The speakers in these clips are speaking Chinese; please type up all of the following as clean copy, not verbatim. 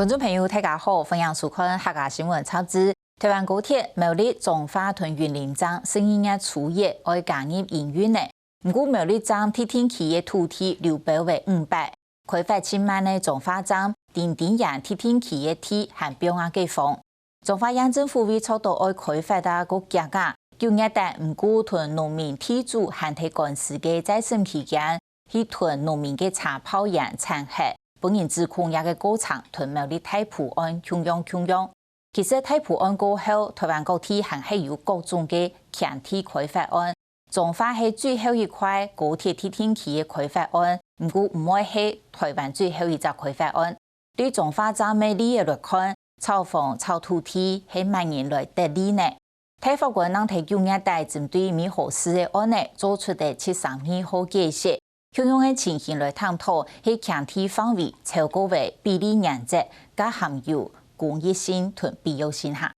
观众朋友，大家好，欢迎收看客家新闻超支。台湾高铁苗栗彰化屯云林站生意嘅初夜爱加入营运呢。不过苗栗站天天期嘅土地流标为500，开发7万嘅彰化站定定人天天期嘅地还标压计封。彰化县政府为操作爱开发的个价格，9月底不过屯农民地主还提官司嘅再审期间，去屯农民嘅查炮人残害。本人指控也个过程屯苗栗太埔案穷用。其实太埔案过后，台湾高铁还系有各种嘅强铁开发案，彰化系最后一块高铁天天期嘅开发案，不过唔会系台湾最后一只开发案。对彰化站美丽嘅来看，炒房炒土地系万年来得利呢。太法官能提9月底针对咪合适嘅案呢，做出的73米好解释。相用嘅情形来探讨，喺强体范围超过为比例原则，加含有公益性同必要性下。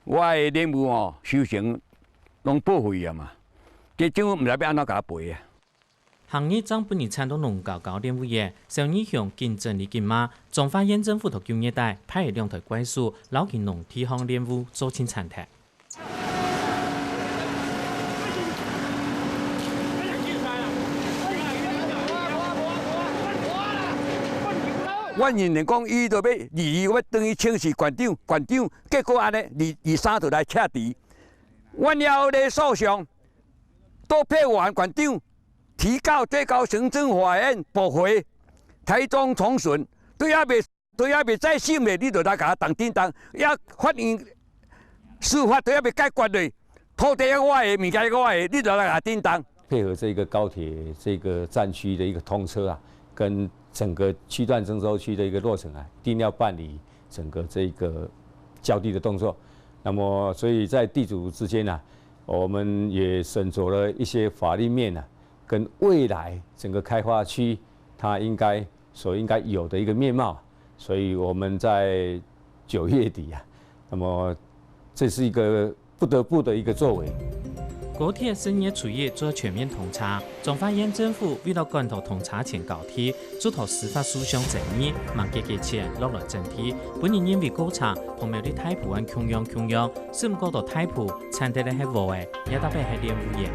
我的任务哦，修成拢报废啊嘛，这政府唔知要安怎甲赔啊。行业将本年参到农教教练物业，受影响竞争力紧嘛。彰化县政府同9月底派2台怪兽，捞起农体行练物做清残体。阮认为讲，伊就要等于请示县长，结果安尼23就来撤职。阮要咧诉讼，都配完县长提告最高行政法院驳回，台中重审，都还未再审咧，你就来甲我当叮当，也法院司法都还未解决咧，土地我的，物件我的，你就来甲我叮当。配合这个高铁这个站区的一个通车啊，跟整个区段征收区的一个落成啊，一定要办理整个这个交地的动作。那么，所以在地主之间呢，我们也审酌了一些法律面啊，跟未来整个开发区它应该有的一个面貌。所以我们在9月底啊，那么这是一个不得不的一个作为。高铁深夜初夜做全面通查，彰化县政府为了赶到通查前高铁，主导司法诉讼争议，忙结前落来整体。本人因为高查同苗栗太埔案穷用，是唔过到太埔产地咧系无诶，也特别系练物业。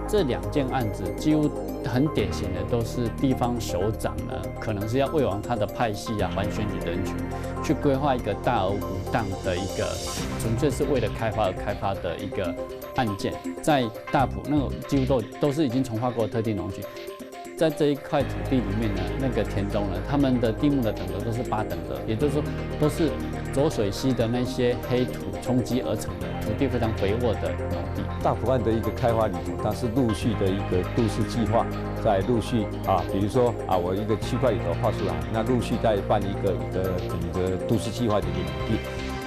这2件案子几乎很典型的都是地方首长呢，可能是要为往他的派系啊、还选举人群，去规划一个大而无当的一个，纯粹是为了开发而开发的一个案件。在大埔那个几乎都是已经重划过的特定农区，在这一块土地里面呢，那个田中呢，他们的地目的等格都是8等格，也就是说都是浊水溪的那些黑土冲积而成的土地非常肥沃的农地。大埔案的一个开发里头，它是陆续的一个都市计划，在陆续啊，比如说啊，我一个区块里头画出来，那陆续再办一个整个都市计划的一个土地。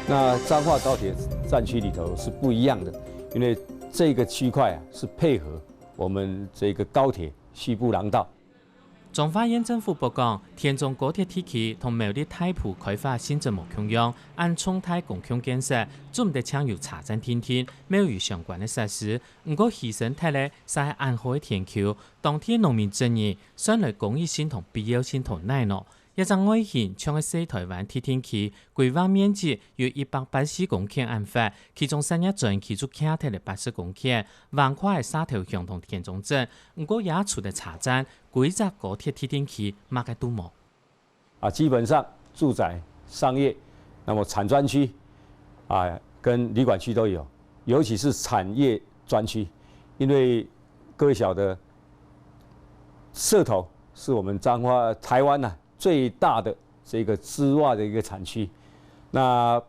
那彰化高铁站区里头是不一样的，因为这个区块啊是配合我们这个高铁西部廊道。彰化县政府报告，田中高铁地区同苗栗太埔开发新政目共用，按冲太共享建设，准得抢有查证天，没有与相关的设施。不过牺牲体咧，是安好的天球，当天农民争议，选来公益性同必要性同奈喏。一张外形像个西台湾天气，规划面积有184公顷案发，其中3日转起出垦地的80公顷，横跨的沙头乡同田中镇。不过也出的查证，规则高铁天气马个都冇。啊，基本上住宅、商业，那么产专区啊，跟旅馆区都有，尤其是产业专区，因为各位晓得，社头是我们彰化台湾呐最大的这个织袜的一个产区。那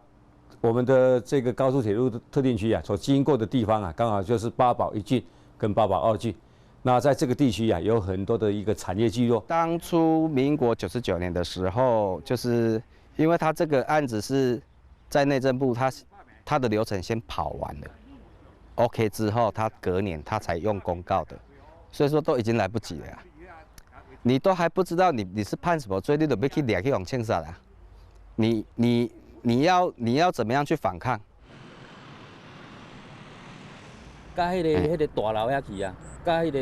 我们的这个高速铁路特定区啊，所经过的地方啊，刚好就是八堡1郡跟八堡2郡。那在这个地区啊，有很多的一个产业聚落。当初民国99年的时候，就是因为他这个案子是在内政部，它的流程先跑完了 ，OK 之后，它隔年它才用公告的，所以说都已经来不及了啊。你都还不知道你是判什么罪，你都要去抓去往枪杀啦。你要怎么样去反抗？甲迄个大楼遐去啊，甲迄个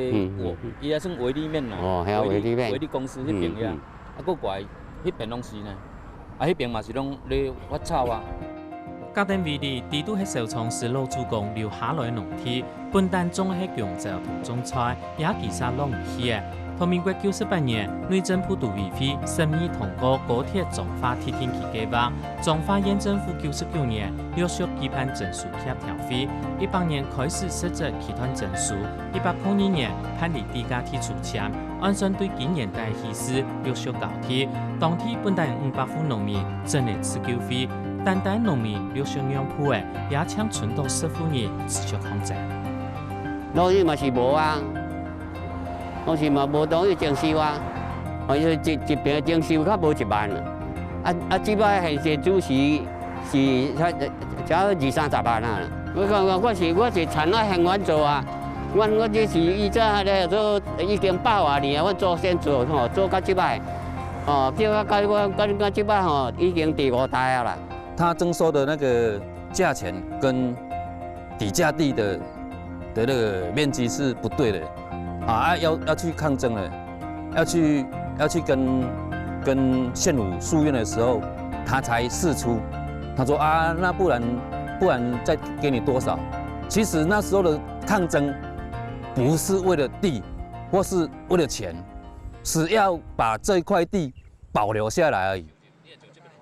伊也算维利面啦，哦，遐维利面，维利公司迄边遐，啊，搁怪迄边拢是呢，啊，迄边嘛是拢咧发草啊。嘉定卫里地都喺小仓市老主公留下来农田，本单种喺强州同种菜，也其实拢唔起嘅。同民国98年，内政府都委会审议通过高铁彰化铁天气计划。彰化县政府99年陆续批判证书协调费，18年开始设置期团证书，1802年判离地价铁出签，按算对今年代起始陆续交替。当天本单500户农民真的持救费，但等农民陆续让步的，也请村到10户人持续抗争。农民嘛是无啊。我是嘛无同意征收啊，一边征收较无1万即摆现实主持是才20-30万啊。我是田仔向阮做啊，我这是以前咧做已经100多年啊，我做先做吼，做到即摆，叫我即摆吼已经第5代啊啦。他征收的那个价钱跟底价地的那个面积是不对的。要去抗争了，要去跟县府诉愿的时候，他才释出，他说那不然再给你多少？其实那时候的抗争不是为了地，或是为了钱，是要把这一块地保留下来而已。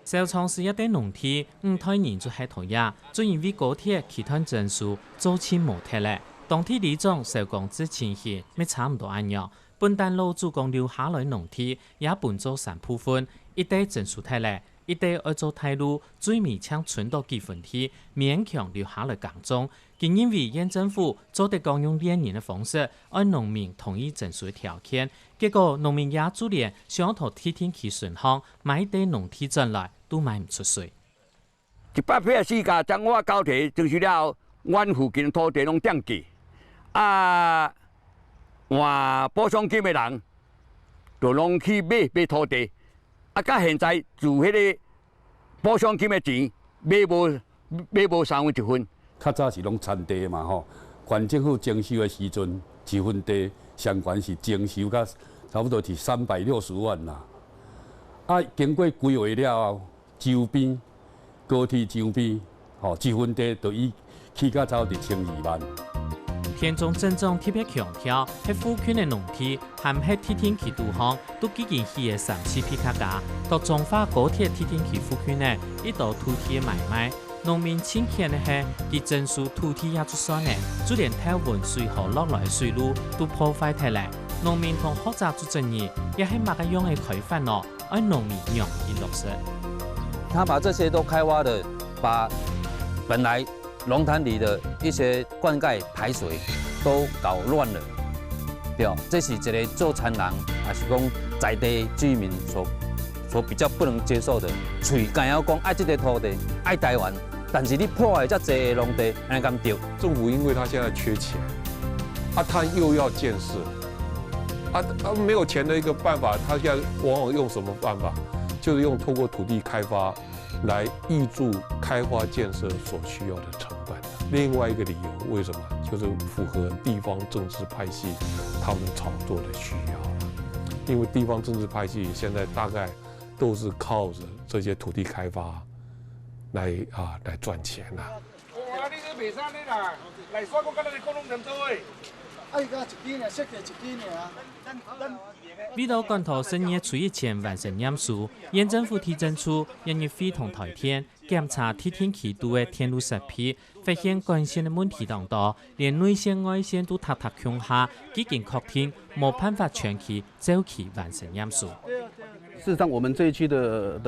小仓市一啲农田5台年就喺台呀，最因为高铁期团证书早前冇贴咧。当天里长受降之情形，咪差唔多按样。本单老主公留下来农田也分做3部分，一地证书贴咧，一地爱做态路，最尾抢存到几分天，勉强留下来耕种。竟因为县政府做得讲用2年的方式，按农民同意证书的条件，结果农民也主连想讨铁天气顺行，买地农田进来都卖唔出水。184家彰化高铁证书了后，阮附近土地拢涨价。换补偿金的人，就拢去买土地，到现在自迄个补偿金的钱买无1分。较早是拢田地嘛吼，县政府征收的时阵，1分地上悬是征收到差不多是360万啦。经过规划了后，周边高铁周边1分地就已起到差不多1200万。田中镇长特别强调，喺附近的农田含喺铁天气度方都已经起嘅3-4批卡价，到彰化高铁铁天气附近呢，一道土地的买卖。农民清欠的係，佢證書土地也出算呢，就連睇運水河落來嘅水路都破壞睇嚟。農民同學者做爭議，也係乜個樣嘅開發咯，而農民容易落實。他把这些都开挖的，把本来龙潭里的一些灌溉排水都搞乱了，对，这是一个做田人，还是讲在地居民所比较不能接受的。嘴干要讲爱这个土地，爱台湾，但是你破坏这济农地，安尼敢对？政府因为他现在缺钱，他又要建设，他没有钱的一个办法，他现在往往用什么办法？就是用透过土地开发来挹注开发建设所需要的成本。另外一个理由，为什么？就是符合地方政治派系他们炒作的需要了。因为地方政治派系现在大概都是靠着这些土地开发来赚钱啦。哇！你这袂使你啦，来耍我跟咱讲拢连做诶。一家一间呢，设计一间呢啊。呢度干头深夜出一前完成验收，县政府提证出因为非同台天检查铁天气度的天路设备，发现干线的问题当多，连内线外线都塌强下，已经确定无办法全期早期完成验收。事实上，我们这一区的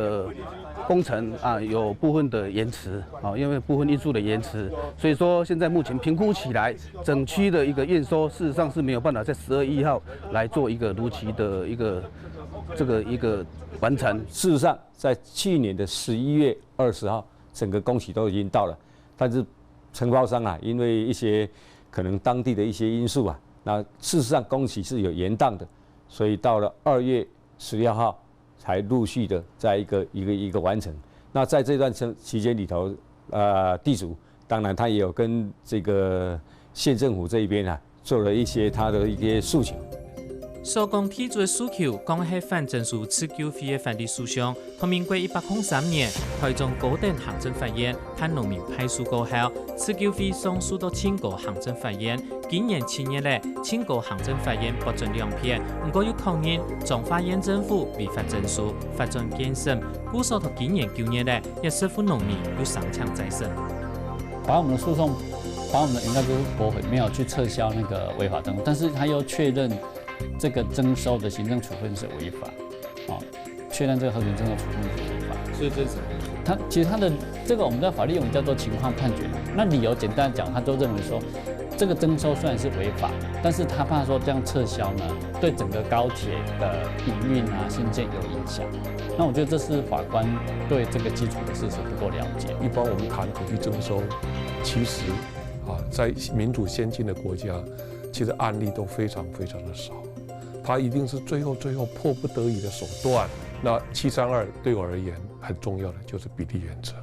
工程有部分的延迟因为部分因素的延迟，所以说现在目前评估起来，整区的一个验收事实上是没有办法在12月1号来做一个如期的一个完成。事实上，在去年的11月20号，整个工期都已经到了，但是承包商啊，因为一些可能当地的一些因素啊，那事实上工期是有延宕的，所以到了2月16号才陆续的在一个完成。那在这段期间里头，地主当然他也有跟这个县政府这一边啊，做了一些他的一些诉求。所讲提出的诉求，讲系反证书赐救费的法律诉讼，同民国103年，台中高等行政法院判农民败诉过后，赐救费上诉到清高行政法院。今年7月咧，清高行政法院不准2篇，不过又确认彰化县政府违法证书，法准建审。故所到今年9月咧，也说服农民又上墙再审。把我们的诉讼，把我们的原告就是驳回，没有去撤销那个违法证书，但是他又确认这个征收的行政处分是违法，确认这个核准征收处分是违法。所以这是什么？其实他的这个我们在法律用语叫做情况判决。那理由简单讲，他都认为说，这个征收虽然是违法，但是他怕说这样撤销呢，对整个高铁的营运啊、新建有影响。那我觉得这是法官对这个基础的事实不够了解。一般我们谈土地征收，其实在民主先进的国家，其实案例都非常非常的少。它一定是最后迫不得已的手段。那732对我而言很重要的就是比例原则。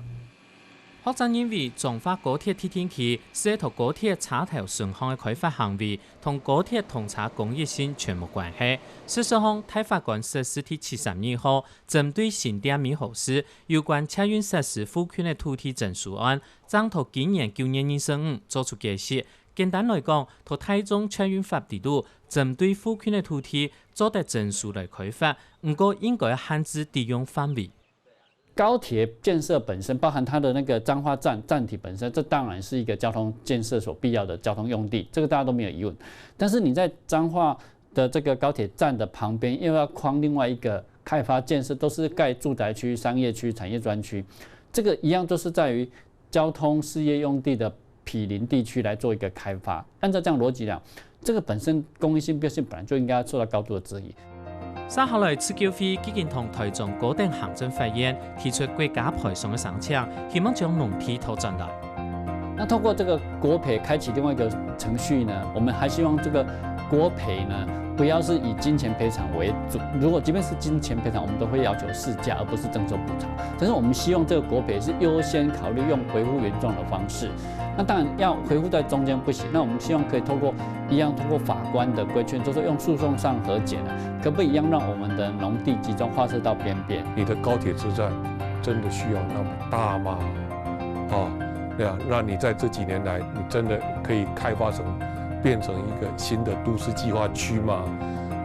学者认为，彰化高铁铁天期是一条高铁叉头顺向的开发行为，同高铁通车公益性全无关系。事实上，台法官实施第72号针对新店美豪市有关车运实施复权的土地证书案，将到今年9月25日作出解释。简单来讲，同台中车运法制度针对复权的土地做得证书来开发，不过应该限制抵用范围。高铁建设本身，包含它的那个彰化站体本身，这当然是一个交通建设所必要的交通用地，这个大家都没有疑问。但是你在彰化的这个高铁站的旁边，又要框另外一个开发建设，都是盖住宅区、商业区、产业专区，这个一样都是在于交通事业用地的毗邻地区来做一个开发。按照这样逻辑讲，这个本身公益性、必要性本来就应该受到高度的质疑。接下来，赐救费基金同台中高等行政法院提出国家赔偿的申请，希望将农地拖进来。那通过这个国赔开启另外一个程序呢，我们还希望这个国赔呢不要是以金钱赔偿为主。如果即便是金钱赔偿，我们都会要求市价，而不是征收补偿。但是我们希望这个国赔是优先考虑用回复原状的方式。那当然要回复在中间不行。那我们希望可以通过法官的规劝，就是用诉讼上和解呢，可不可以一样让我们的农地集中划设到边边？你的高铁之战真的需要那么大吗？对啊，那你在这几年来，你真的可以开发变成一个新的都市计划区吗？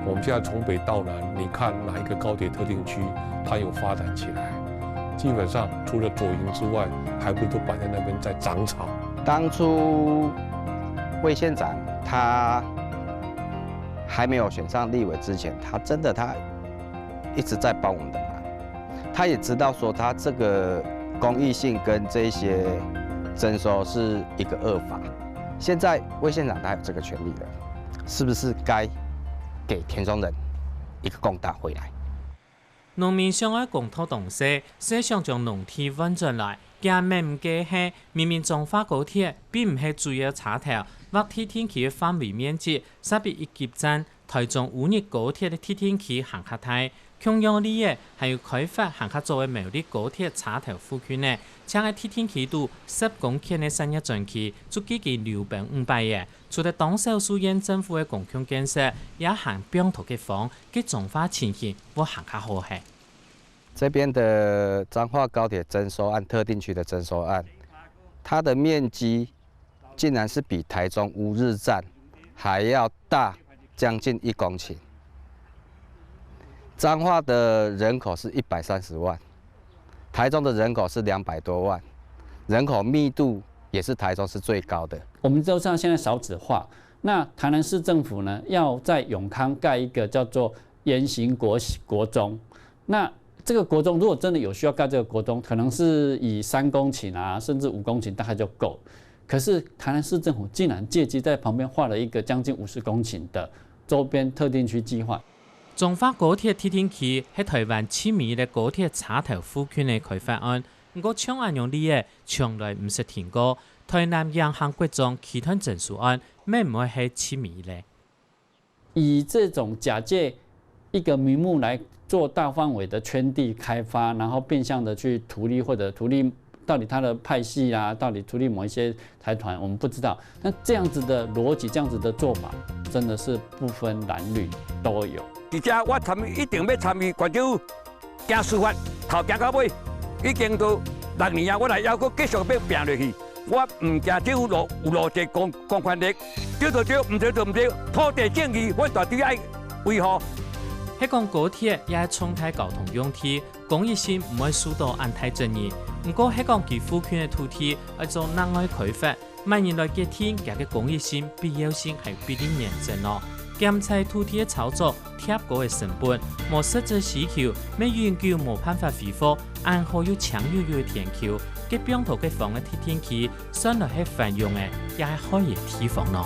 我们现在从北到南，你看哪一个高铁特定区它有发展起来？基本上除了左营之外，还不都摆在那边在长草。当初魏县长他还没有选上立委之前，他一直在帮我们的忙。他也知道说他这个公益性跟这些征收是一个恶法。现在魏县长他有这个权利了，是不是该给田中人一个公道回来？农民想要公讨动势，是想将农地vận進來，驚咩唔嘅係明明彰化高鐵並唔係主要叉頭或鐵天期嘅範圍面積，相比一級站台中5日高鐵嘅鐵天期行客大，同樣利益係要開發行客作為苗栗高鐵叉頭附近呢，將喺鐵天期度10公頃嘅產業專區，足幾件600、500嘅，除咗當少數縣政府嘅公共建設，也行邊頭嘅房，嘅彰化情形會行客好係。这边的彰化高铁征收案特定区的征收案，它的面积竟然是比台中乌日站还要大将近1公顷。彰化的人口是130万，台中的人口是200多万，人口密度也是台中是最高的。我们都知道现在少子化，那台南市政府呢要在永康盖一个叫做严行国中，那这个国中如果真的有需要盖这个国中，可能是以3公顷啊，甚至5公顷大概就够。可是台南市政府竟然借机在旁边画了一个将近50公顷的周边特定区计划。彰化高鐵鐵天期係台灣7米嘅高鐵叉頭附近嘅開發案，不过抢案用理的从来唔是停过。台南洋行国中期团整数案，咩唔会系痴迷咧？以这种假借一个名目来做大范围的圈地开发，然后变相的去图利或者图利到底他的派系啊，到底图利某一些财团，我们不知道。那这样子的逻辑，这样子的做法，真的是不分蓝绿都有。而且我一定要参与泉州行司法，头行到尾，已经都6年啊，我来要搁继续要拼落去。我唔惊政府有逻辑公权力，对就对，唔对就唔对，土地正义我绝对爱维护。迄讲高铁也系冲太交通用地，公益性唔会受到安太争议。不过迄讲其附近的土地要做人爱开发，万人来接天，佢嘅公益性、必要性系必定验证咯。检测土地的操作贴高的成本，无实质需求，要研究无办法恢复，安好有强有的天球，佢边头嘅房嘅铁天气，算落去泛用嘅，也系可以提防咯。